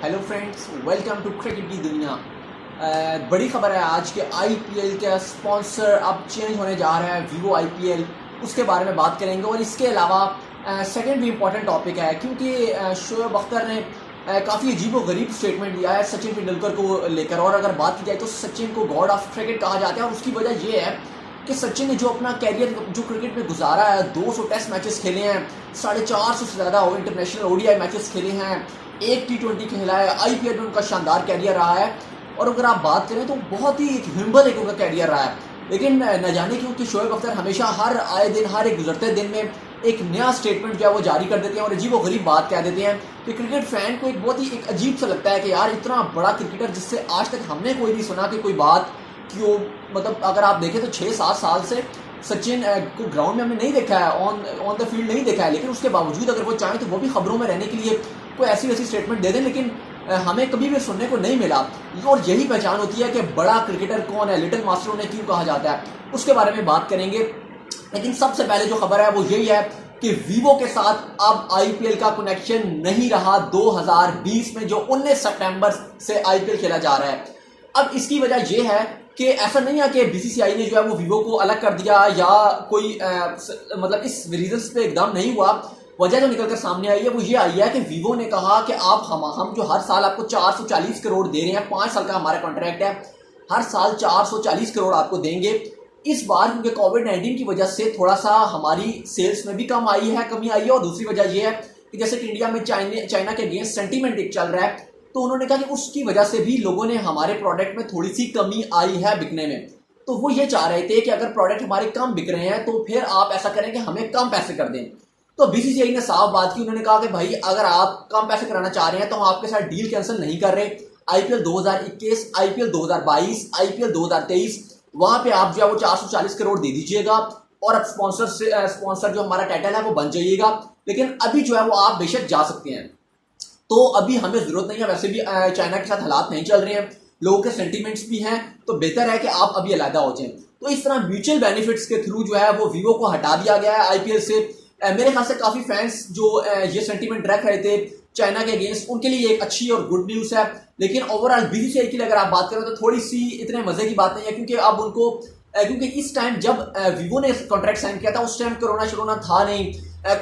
Hello friends, welcome to cricket की दुनिया। बड़ी खबर है आज के आईपीएल का स्पॉन्सर अब चेंज होने जा रहा है, वीवो आईपीएल। उसके बारे में बात करेंगे और इसके अलावा सेकंड भी इम्पॉर्टेंट टॉपिक है क्योंकि शोएब अख्तर ने काफ़ी अजीब व गरीब स्टेटमेंट दिया है सचिन तेंदुलकर को लेकर। और अगर बात की जाए तो सचिन को गॉड ऑफ क्रिकेट कहा जाता है और उसकी वजह यह है कि सचिन ने जो अपना कैरियर जो क्रिकेट में गुजारा है, 200 टेस्ट मैचेस खेले हैं, 450 से ज़्यादा इंटरनेशनल ओडीआई मैचेस खेले हैं, एक T20 खेला है, आईपीएल में उनका शानदार कैरियर रहा है। और अगर आप बात करें तो बहुत ही एक हिम्बल एक उनका कैरियर रहा है। लेकिन न जाने क्यों कि शोएब अख्तर हमेशा हर आए दिन, हर एक गुजरते दिन में एक नया स्टेटमेंट जो है वो जारी कर देते हैं और अजीब व गरीब बात कह देते हैं कि क्रिकेट फैन को एक बहुत ही एक अजीब सा लगता है कि यार इतना बड़ा क्रिकेटर जिससे आज तक हमने कोई नहीं सुना कि कोई बात क्यों, मतलब अगर आप देखें तो 6-7 साल से सचिन को ग्राउंड में हमने नहीं देखा है, ऑन द फील्ड नहीं देखा है। लेकिन उसके बावजूद अगर वो चाहें तो वो भी खबरों में रहने के लिए कोई ऐसी वैसी स्टेटमेंट दे दें, लेकिन हमें कभी भी सुनने को नहीं मिला। और यही पहचान होती है कि बड़ा क्रिकेटर कौन है, लिटिल मास्टर उन्हें क्यों कहा जाता है, उसके बारे में बात करेंगे। लेकिन सबसे पहले जो खबर है वो यही है कि वीवो के साथ अब आईपीएल का कनेक्शन नहीं रहा 2020 में, जो 19 सितंबर से आईपीएल खेला जा रहा है। अब इसकी वजह यह है कि ऐसा नहीं है कि बीसीसीआई ने जो है वो वीवो को अलग कर दिया या कोई मतलब इस रीजंस पे एकदम नहीं हुआ। वजह जो निकल कर सामने आई है वो ये आई है कि वीवो ने कहा कि आप हम जो हर साल आपको 440 करोड़ दे रहे हैं, 5 साल का हमारा कॉन्ट्रैक्ट है, हर साल 440 करोड़ आपको देंगे। इस बार क्योंकि कोविड-19 की वजह से थोड़ा सा हमारी सेल्स में भी कमी आई है। और दूसरी वजह यह है कि जैसे कि इंडिया में चाइना के अगेंस्ट सेंटीमेंट एक चल रहा है, तो उन्होंने कहा कि उसकी वजह से भी लोगों ने हमारे प्रोडक्ट में थोड़ी सी कमी आई है बिकने में। तो वो ये चाह रहे थे कि अगर प्रोडक्ट हमारे कम बिक रहे हैं तो फिर आप ऐसा करें कि हमें कम पैसे कर दें। तो बीसीसीआई ने साफ बात की, उन्होंने कहा कि भाई अगर आप कम पैसे कराना चाह रहे हैं तो हम आपके साथ डील कैंसिल नहीं कर रहे। आईपीएल 2021, आईपीएल 2022, आईपीएल 2023 वहां पे आप जो है वो 440 करोड़ दे दीजिएगा और अब स्पॉन्सर जो हमारा टाइटल है वो बन जाइएगा। लेकिन अभी जो है वो आप बेशक जा सकते हैं, तो अभी हमें जरूरत नहीं है। वैसे भी चाइना के साथ हालात नहीं चल रहे हैं, लोगों के सेंटीमेंट्स भी हैं, तो बेहतर है कि आप अभी अलहदा हो जाएं। तो इस तरह म्यूचुअल बेनिफिट्स के थ्रू जो है वो वीवो को हटा दिया गया है आईपीएल से। मेरे ख्याल से काफी फैंस जो ये सेंटीमेंट रख रहे थे चाइना के अगेंस्ट, उनके लिए एक अच्छी और गुड न्यूज है। लेकिन ओवरऑल बीसीसीआई की अगर आप बात करें तो थोड़ी सी इतने मजे की बात नहीं है, क्योंकि अब उनको क्योंकि इस टाइम जब वीवो ने कॉन्ट्रैक्ट साइन किया था उस टाइम कोरोना था नहीं,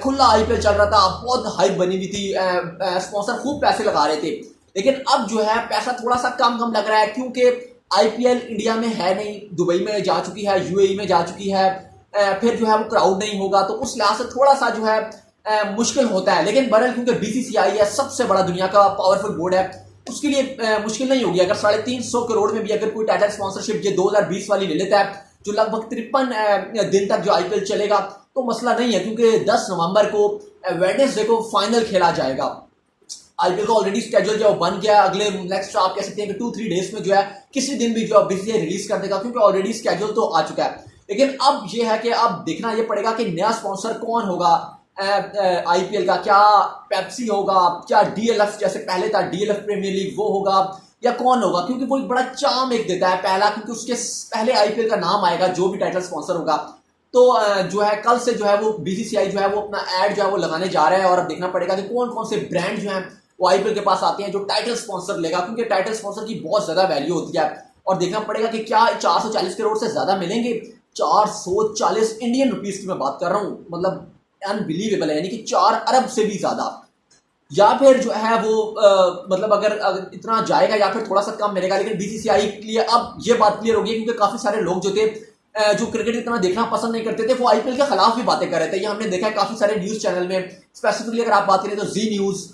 खुला आईपीएल चल रहा था, बहुत हाइप बनी हुई थी, स्पॉन्सर खूब पैसे लगा रहे थे। लेकिन अब जो है पैसा थोड़ा सा कम लग रहा है क्योंकि आईपीएल इंडिया में है नहीं, दुबई में जा चुकी है, यूएई में जा चुकी है, फिर जो है वो क्राउड नहीं होगा, तो उस लिहाज से थोड़ा सा जो है मुश्किल होता है। लेकिन बहरहाल क्योंकि बीसीसीआई है, सबसे बड़ा दुनिया का पावरफुल बोर्ड है, उसके लिए मुश्किल नहीं होगी। अगर 350 करोड़ में भी अगर कोई टाइटल स्पॉन्सरशिप ये 2020 वाली ले लेता है, जो लगभग 53 दिन तक जो आईपीएल चलेगा, तो मसला नहीं है, क्योंकि 10 नवंबर को वेडनेसडे को फाइनल खेला जाएगा। आईपीएल का ऑलरेडी स्केड्यूल जो बन गया, अगले नेक्स्ट आप कह सकते हैं कि 2-3 डेज में जो है किसी दिन भी जो बीसीसीआई रिलीज कर देगा, क्योंकि ऑलरेडी स्केड्यूल तो आ चुका है। लेकिन अब ये है कि अब देखना ये पड़ेगा कि नया स्पॉन्सर कौन होगा आईपीएल का। क्या पेप्सी होगा, क्या डीएलएफ जैसे पहले था डीएलएफ प्रीमियर लीग वो होगा, या कौन होगा, क्योंकि वो एक बड़ा चार्म एक देता है पहला, क्योंकि उसके पहले आईपीएल का नाम आएगा जो भी टाइटल स्पॉन्सर होगा। तो जो है कल से जो है वो बीसीसीआई जो है वो अपना एड जो है वो लगाने जा रहा है, और अब देखना पड़ेगा कि कौन कौन से ब्रांड जो है वो आईपीएल के पास आते हैं जो टाइटल स्पॉन्सर लेगा, क्योंकि टाइटल स्पॉन्सर की बहुत ज्यादा वैल्यू होती है। और देखना पड़ेगा कि क्या 440 करोड़ से ज्यादा मिलेंगे, 440 इंडियन रुपीज की मैं बात कर रहा हूँ, मतलब अनबिलीवेबल है, यानी कि 4 अरब से भी ज्यादा। या फिर जो है वो मतलब अगर इतना जाएगा या फिर थोड़ा सा कम मिलेगा। लेकिन बीसीसीआई के लिए अब ये बात क्लियर होगी, क्योंकि काफी सारे लोग जो थे जो क्रिकेट इतना देखना पसंद नहीं करते थे, वो आईपीएल के खिलाफ भी बातें कर रहे थे। ये हमने देखा है काफी सारे न्यूज चैनल में, स्पेसिफिकली अगर आप बात करें तो जी न्यूज,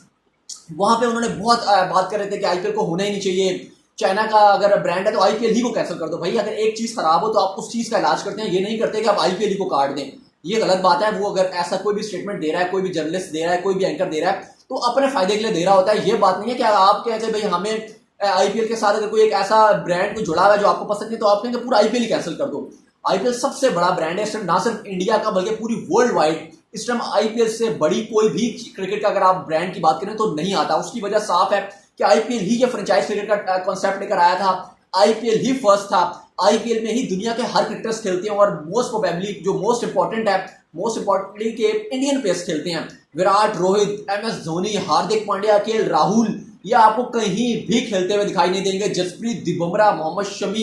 वहां पे उन्होंने बहुत बात कर रहे थे कि आईपीएल को होना ही नहीं चाहिए, चाइना का अगर ब्रांड है तो आईपीएल ही को कैंसिल कर दो। भाई अगर एक चीज खराब हो तो आप उस चीज का इलाज करते हैं, ये नहीं करते कि आप आईपीएल ही को काट दें, ये गलत बात है। वो अगर ऐसा कोई भी स्टेटमेंट दे रहा है, कोई भी जर्नलिस्ट दे रहा है, कोई भी एंकर दे रहा है, तो अपने फायदे के लिए दे रहा होता है। ये बात नहीं है कि आप कहते हैं भाई हमें आईपीएल के साथ अगर कोई एक ऐसा ब्रांड को जुड़ा हुआ है जो आपको पसंद नहीं, तो आप कहेंगे पूरा आईपीएल ही कैंसिल कर दो। आईपीएल सबसे बड़ा ब्रांड है, सिर्फ ना सिर्फ इंडिया का बल्कि पूरी वर्ल्ड वाइड। इस टाइम आईपीएल से बड़ी कोई भी क्रिकेट का अगर आप ब्रांड की बात करें तो नहीं आता। उसकी वजह साफ है कि आईपीएल ही ये फ्रेंचाइज क्रिकेट का कॉन्सेप्ट लेकर आया था, आईपीएल ही फर्स्ट था, आईपीएल में ही दुनिया के हर क्रिकेटर्स खेलते हैं, और मोस्ट प्रोबेबली जो मोस्ट इंपॉर्टेंटली के इंडियन प्लेयर्स खेलते हैं। विराट, रोहित, एमएस धोनी, हार्दिक पांड्या, केएल राहुल, ये आपको कहीं भी खेलते हुए दिखाई नहीं देंगे। जसप्रीत बुमराह, मोहम्मद शमी,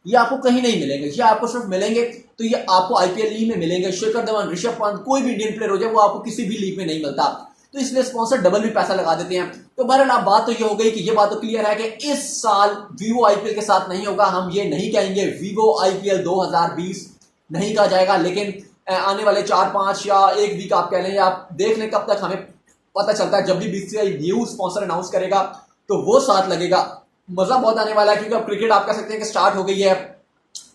ये आपको कहीं नहीं मिलेंगे। ये आपको सिर्फ मिलेंगे तो ये आपको आईपीएल लीग में मिलेंगे। शिखर धवन, ऋषभ पंत, कोई भी इंडियन प्लेयर हो जाए वो आपको किसी भी लीग में नहीं मिलता। तो इसलिए स्पॉन्सर डबल भी पैसा लगा देते हैं। तो बहरहाल आप बात तो ये हो गई कि ये बात तो क्लियर है कि इस साल वीवो आईपीएल के साथ नहीं होगा। हम ये नहीं कहेंगे वीवो आईपीएल 2020 नहीं कहा जाएगा, लेकिन आने वाले 4-5 या 1 वीक आप कह लें या आप देख लें कब तक हमें पता चलता है। जब भी बीसीसीआई न्यू स्पॉन्सर अनाउंस करेगा तो वो साथ लगेगा। मजा बहुत आने वाला है क्योंकि अब क्रिकेट आप कह सकते हैं कि स्टार्ट हो गई है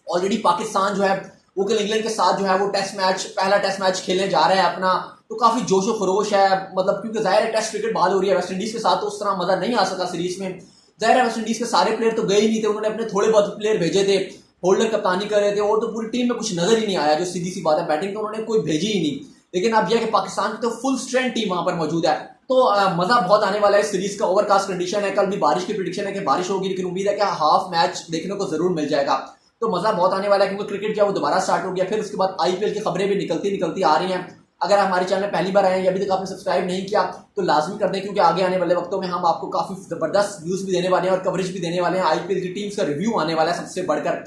ऑलरेडी। पाकिस्तान जो है वो कल इंग्लैंड के साथ जो है वो टेस्ट मैच, पहला टेस्ट मैच खेलने जा रहे हैं अपना। तो काफी जोशो खरोश है, मतलब क्योंकि जाहिर है टेस्ट क्रिकेट बहाल हो रही है। वेस्ट इंडीज के साथ तो उस तरह मजा नहीं आ सका सीरीज में। जाहिर है वेस्ट इंडीज के सारे प्लेयर तो गए ही नहीं थे, उन्होंने अपने थोड़े बहुत प्लेयर भेजे थे, होल्डर कप्तानी कर रहे थे, और तो पूरी टीम में कुछ नजर ही नहीं आया। जो सीधी सी बात है, बैटिंग तो उन्होंने कोई भेजी ही नहीं। लेकिन अब यह कि पाकिस्तान की तो फुल स्ट्रेंथ टीम वहां पर मौजूद है। तो मजा बहुत आने वाला है। सीरीज का ओवरकास्ट कंडीशन है, कल भी बारिश की प्रेडिक्शन है कि बारिश होगी, लेकिन उम्मीद है कि हाफ मैच देखने को जरूर मिल जाएगा। तो मजा बहुत आने वाला है क्योंकि क्रिकेट जो है वो दोबारा स्टार्ट हो गया। फिर उसके बाद आईपीएल की खबरें भी निकलती आ रही हैं। अगर हमारे चैनल में पहली बार आए हैं, अभी तक आपने सब्सक्राइब नहीं किया तो लाजमी कर दें, क्योंकि आगे आने वाले वक्तों में हम आपको काफी जबरदस्त व्यूज भी देने वाले हैं और कवरेज भी देने वाले हैं। आईपीएल की टीम्स का रिव्यू आने वाला है सबसे बढ़कर।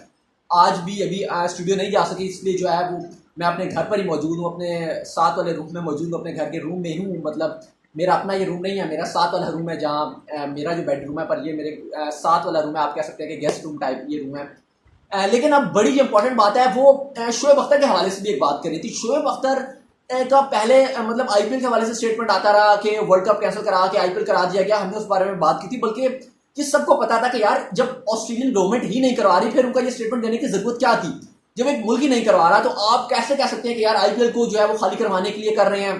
आज भी अभी स्टूडियो नहीं जा सकी, इसलिए जो है वो मैं अपने घर पर ही मौजूद हूँ, अपने साथ वाले रूम में मौजूद हूँ, अपने घर के रूम में हूँ। मतलब मेरा अपना ये रूम नहीं है, मेरा साथ वाला रूम है, जहाँ मेरा जो बेडरूम है पर ये मेरे साथ वाला रूम है। आप कह सकते हैं कि गेस्ट रूम टाइप ये रूम है। लेकिन अब बड़ी जो इंपॉर्टेंट बात है वो शोएब अख्तर के हवाले से भी एक बात करी थी। शोएब अख्तर का पहले मतलब आईपीएल के हवाले से स्टेटमेंट आता रहा कि वर्ल्ड कप कैंसिल करा के आईपीएल करा दिया गया। हमने उस बारे में बात की थी, बल्कि जिस सबको पता था कि यार जब ऑस्ट्रेलियन गवर्नमेंट ही नहीं करवा रही, फिर उनका ये स्टेटमेंट देने की जरूरत क्या थी। जब एक मुल्क ही नहीं करवा रहा तो आप कैसे कह सकते हैं कि यार आईपीएल को जो है वो खाली करवाने के लिए कर रहे हैं।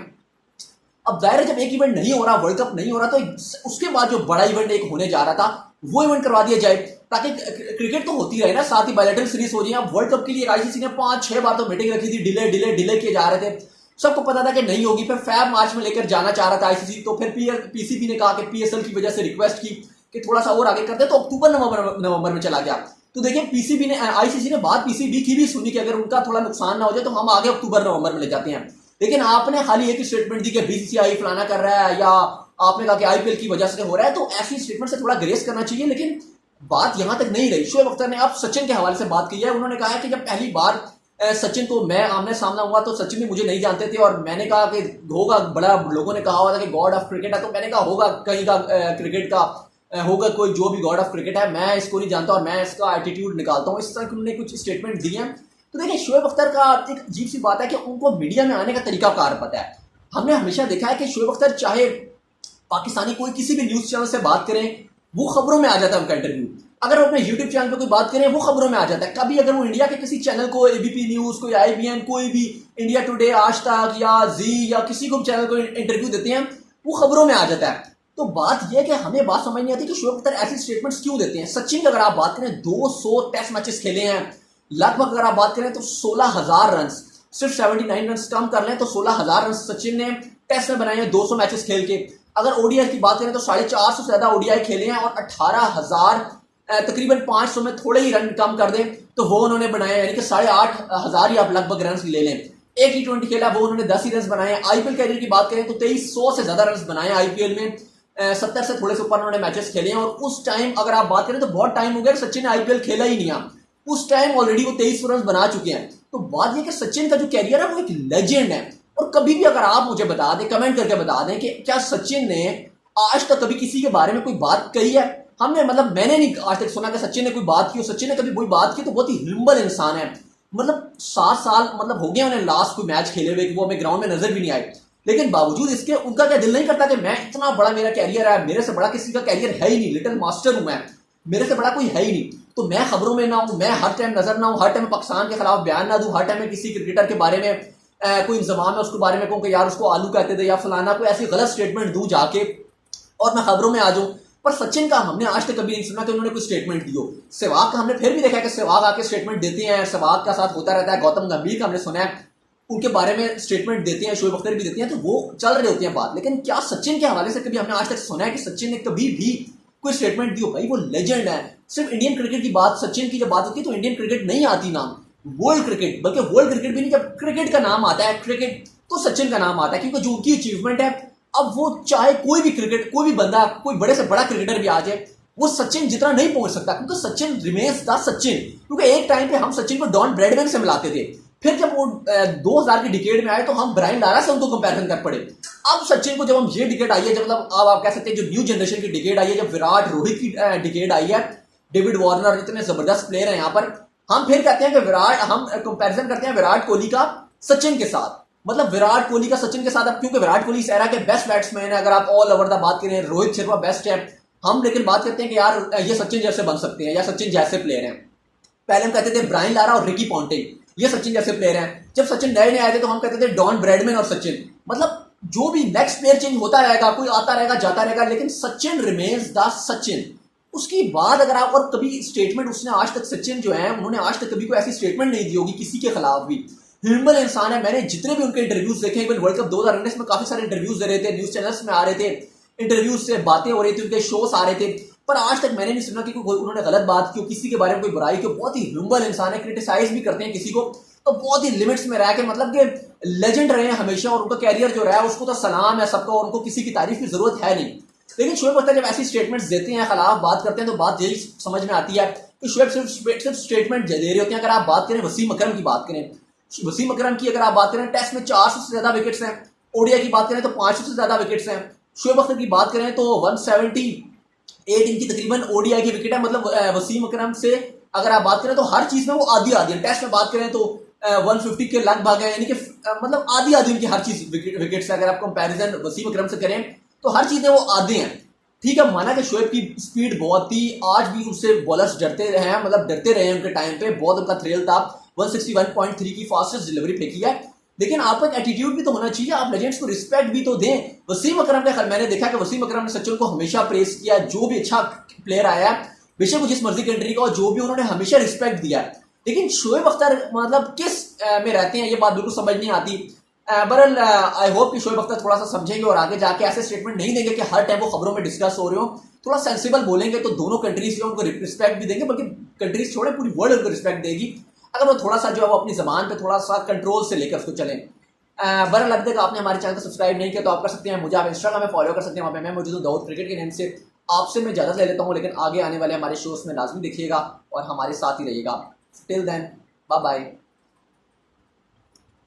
अब जाहिर है जब एक इवेंट नहीं हो रहा, वर्ल्ड कप नहीं हो रहा, तो उसके बाद जो बड़ा इवेंट एक होने जा रहा था वो इवेंट करवा दिया जाए, ताकि क्रिकेट तो होती रहे ना, साथ ही बायलैटरल सीरीज हो जाए। अब वर्ल्ड कप के लिए आईसीसी ने 5-6 बार तो मीटिंग रखी थी, डिले किए जा रहे थे। सबको पता था कि नहीं होगी। फिर फैब मार्च में लेकर जाना चाह रहा था आईसीसी, तो फिर पीसीबी ने कहा कि पीएसएल की वजह से रिक्वेस्ट की कि थोड़ा सा और आगे करते, तो अक्टूबर नवंबर में चला गया। तो देखिए पीसीबी ने, आईसीसी ने बात पीसीबी की भी सुनी कि अगर उनका थोड़ा नुकसान ना हो जाए तो हम आगे अक्टूबर नवंबर में ले जाते हैं। लेकिन आपने खाली एक ही स्टेटमेंट दी कि बीसीसीआई फलाना कर रहा है, या आपने कहा कि आईपीएल की वजह से हो रहा है, तो ऐसी स्टेटमेंट से थोड़ा ग्रेस करना चाहिए। लेकिन बात यहां तक नहीं रही। शोएब अख्तर ने अब सचिन के हवाले से बात की है। उन्होंने कहा है कि जब पहली बार सचिन को मैं आमने सामना हुआ तो सचिन भी मुझे नहीं जानते थे, और मैंने कहा कि होगा, बड़ा लोगों ने कहा हुआ था कि गॉड ऑफ क्रिकेट है, तो मैंने कहा होगा कहीं का क्रिकेट का होगा, कोई जो भी गॉड ऑफ क्रिकेट है, मैं इसको नहीं जानता और मैं इसका एटीट्यूड निकालता हूँ। इस तरह उन्होंने कुछ स्टेटमेंट दिए हैं। तो देखिए शोएब अख्तर का एक अजीब सी बात है कि उनको मीडिया में आने का तरीका कार पता है। हमने हमेशा देखा है कि शोएब अख्तर चाहे पाकिस्तानी कोई किसी भी न्यूज चैनल से बात करें वो खबरों में आ जाता है उनका इंटरव्यू। अगर वो अपने यूट्यूब चैनल पे कोई बात करें वो खबरों में आ जाता है। कभी अगर वो इंडिया के किसी चैनल को, एबीपी न्यूज को या आईबीएन, कोई भी इंडिया टुडे, आज तक या जी या किसी को चैनल को इंटरव्यू देते हैं वो खबरों में आ जाता है। तो बात यह कि हमें बात समझ नहीं आती कि शोएब अख्तर ऐसी स्टेटमेंट्स क्यों देते हैं। सचिन का अगर आप बात करें 200 टेस्ट मैचेस खेले हैं, लगभग अगर आप बात करें तो 16,000 रन, सिर्फ 79 रन कम कर लें तो 16,000 रन सचिन ने टेस्ट में बनाए हैं 200 मैचेस खेल के। अगर ओडीआई की बात करें तो 450 से ज्यादा ओडीआई खेले हैं, और 18,000 तकरीबन 500 में थोड़े ही रन कम कर दें तो वो उन्होंने बनाए, यानी कि 8,500 ही आप लगभग रन ले लें। एक T20 खेला वो उन्होंने 10 ही रन बनाए। आईपीएल कैरियर की बात करें तो 2300 से ज्यादा रन बनाए आईपीएल में। 70 से थोड़े से ऊपर उन्होंने मैचेस खेले हैं। और उस टाइम अगर आप बात करें तो बहुत टाइम हो गया सचिन ने आईपीएल खेला ही नहीं है। उस टाइम ऑलरेडी वो 23 रन बना चुके हैं। तो बात यह कि सचिन का जो कैरियर है वो एक लेजेंड है। और कभी भी अगर आप मुझे बता दें, कमेंट करके बता दें कि क्या सचिन ने आज तक कभी किसी के बारे में कोई बात कही है। हमने, मतलब मैंने नहीं आज तक सुना कि सचिन ने कोई बात की, सचिन ने कभी कोई बात की तो बहुत ही हिम्बल इंसान है। मतलब 7 साल मतलब हो गए उन्हें लास्ट कोई मैच खेले हुए कि वो हमें ग्राउंड में नजर भी नहीं आए। लेकिन बावजूद इसके उनका क्या दिल नहीं करता कि मैं इतना बड़ा मेरा कैरियर है, मेरे से बड़ा किसी का कैरियर है ही नहीं, लिटिल मास्टर हूं मैं, मेरे से बड़ा कोई है ही नहीं, तो मैं खबरों में ना हूं, मैं हर टाइम नजर ना हूं, हर टाइम पाकिस्तान के खिलाफ बयान ना दूं, हर टाइम में किसी क्रिकेटर के बारे में कोई इंतजाम है उसके बारे में कहूं कि यार उसको आलू कहते थे या फलाना, कोई ऐसी गलत स्टेटमेंट दूं जाके और मैं खबरों में आ जाऊं। पर सचिन का हमने आज तक कभी नहीं सुना कि उन्होंने कोई स्टेटमेंट दी हो। सहवाग का हमने फिर भी देखा कि सहवाग आके स्टेटमेंट देते हैं, सहवाग का साथ होता रहता है। गौतम गंभीर का हमने सुना है उनके बारे में स्टेटमेंट देते हैं, शोएब अख्तर भी देते हैं, तो वो चल रही होती है बात। लेकिन क्या सचिन के हवाले से कभी हमने आज तक सुना है कि सचिन ने कभी भी कोई स्टेटमेंट दी हो? भाई वो लेजेंड है। सिर्फ इंडियन क्रिकेट की बात, सचिन की जब बात होती है तो इंडियन क्रिकेट नहीं आती नाम, वर्ल्ड क्रिकेट, बल्कि वर्ल्ड क्रिकेट भी नहीं, जब क्रिकेट का नाम आता है, क्रिकेट तो सचिन का नाम आता है, क्योंकि जो उनकी अचीवमेंट है अब वो चाहे कोई भी बंदा, कोई बड़े से बड़ा क्रिकेटर भी आ जाए, वो सचिन जितना नहीं पहुंच सकता, क्योंकि सचिन रिमेन्स द सचिन। क्योंकि एक टाइम पे हम सचिन को डॉन ब्रैडमैन से मिलाते थे, फिर जब वो 2000 की डिकेड में आए तो हम ब्रायन लारा से उनको कंपैरिजन कर पड़े। अब सचिन को जब हम ये डिकेड आई है, जब मतलब अब आप कह सकते हैं जो न्यू जनरेशन की डिकेड आई है, जब विराट रोहित की डिकेड आई है, डेविड वार्नर, इतने जबरदस्त प्लेयर हैं यहाँ पर, हम फिर कहते हैं कि हम कंपैरिजन करते हैं विराट कोहली का सचिन के साथ। मतलब विराट कोहली का सचिन के साथ, अब क्योंकि विराट कोहली इस एरा के बेस्ट बैट्समैन है, अगर आप ऑल ओवर द बात करें, रोहित शर्मा बेस्ट है, हम लेकिन बात करते हैं कि यार ये सचिन जैसे बन सकते हैं या सचिन जैसे प्लेयर हैं। पहले हम कहते थे ब्रायन लारा और रिकी पॉन्टिंग ये सचिन जैसे प्लेयर हैं। जब सचिन नए नए आए थे तो हम कहते थे डॉन ब्रैडमैन और सचिन। मतलब जो भी नेक्स्ट प्लेयर चेंज होता रहेगा, कोई आता रहेगा जाता रहेगा, लेकिन सचिन रिमेन्स द सचिन। उसकी बात अगर आप, और कभी स्टेटमेंट उसने आज तक, सचिन जो है उन्होंने आज तक कभी कोई ऐसी स्टेटमेंट नहीं दी होगी किसी के खिलाफ भी। ह्यूमन इंसान है। मैंने जितने भी उनके इंटरव्यूज देखे, वर्ल्ड कप 2019 में काफी सारे इंटरव्यूज दे रहे थे, न्यूज चैनल्स में आ रहे थे, इंटरव्यूज से बातें हो रही थी, उनके शोस आ रहे थे, पर आज तक मैंने नहीं सुना कि उन्होंने गलत बात की, किसी के बारे में कोई बुराई की। बहुत ही ह्यूमन इंसान है, क्रिटिसाइज भी करते हैं किसी को तो बहुत ही लिमिट्स में रह के, मतलब कि लेजेंड रहे हैं हमेशा, और उनका कैरियर जो रहा है उसको तो सलाम है सबका, और उनको किसी की तारीफ की जरूरत है नहीं। लेकिन शोएब अख्तर जब ऐसी स्टेटमेंट्स देते हैं, खिलाफ बात करते हैं, तो बात यही समझ में आती है कि शोएब सिर्फ स्टेटमेंट दे रहे होते हैं। अगर आप बात करें वसीम अकरम की, बात करें वसीम अकरम की, अगर आप बात करें टेस्ट में 400 से ज्यादा विकेट्स हैं, ओडीआई की बात करें तो 500 से ज्यादा विकेट्स हैं। शोएब अख्तर की बात करें तो 178 इनकी तकरीबन ओडीआई की विकेट है। मतलब वसीम अकरम से अगर आप बात करें तो हर चीज में वो आधी आधी है। टेस्ट में बात करें तो 150 के लगभग है, यानी कि मतलब आधी आधी उनकी हर चीज विकेट से। अगर आप कंपैरिजन वसीम अकरम से करें तो हर चीजें वो आधे हैं। ठीक है, माना कि शोएब की स्पीड बहुत थी, आज भी उससे बॉलर्स डरते रहे हैं, मतलब डरते रहे उनके टाइम पे, बहुत उनका थ्रिल था। 161.3 की फास्टेस्ट डिलीवरी फेंकी है, लेकिन आपका एक एटीट्यूड भी तो होना चाहिए, आप लेजेंड्स को रिस्पेक्ट भी तो दें। वसीम अकरम का, मैंने देखा कि वसीम अकरम ने सचिन को हमेशा प्रेस किया, जो भी अच्छा प्लेयर आया बेशक वो जिस मर्जी कंट्री का, जो भी उन्होंने हमेशा रिस्पेक्ट दिया। लेकिन शोएब अख्तर मतलब किस में रहते हैं, ये बात बिल्कुल समझ नहीं आती। बहरहाल आई होप कि शोएब अख्तर थोड़ा सा समझेंगे और आगे जाके ऐसे स्टेटमेंट नहीं देंगे कि हर टाइम वो खबरों में डिस्कस हो रहे हो। थोड़ा सेंसिबल बोलेंगे तो दोनों कंट्रीज जो उनको रिस्पेक्ट भी देंगे, बल्कि कंट्रीज छोड़े पूरी वर्ल्ड उनको रिस्पेक्ट देगी अगर वो थोड़ा सा जो है वो अपनी जबान पे थोड़ा सा कंट्रोल से लेकर उसको चलें। बहरहाल लगता है कि आपने हमारे चैनल को सब्सक्राइब नहीं किया तो आप कर सकते हैं, मुझे आप इंस्टाग्राम में फॉलो कर सकते हैं, वहाँ पे मैं मौजूद हूँ दाऊद क्रिकेट के नेम से। आपसे मैं ज़्यादा ले लेता हूँ, लेकिन आगे आने वाले हमारे शोज में लाजमी देखिएगा और हमारे साथ ही रहिएगा। Till then, bye bye.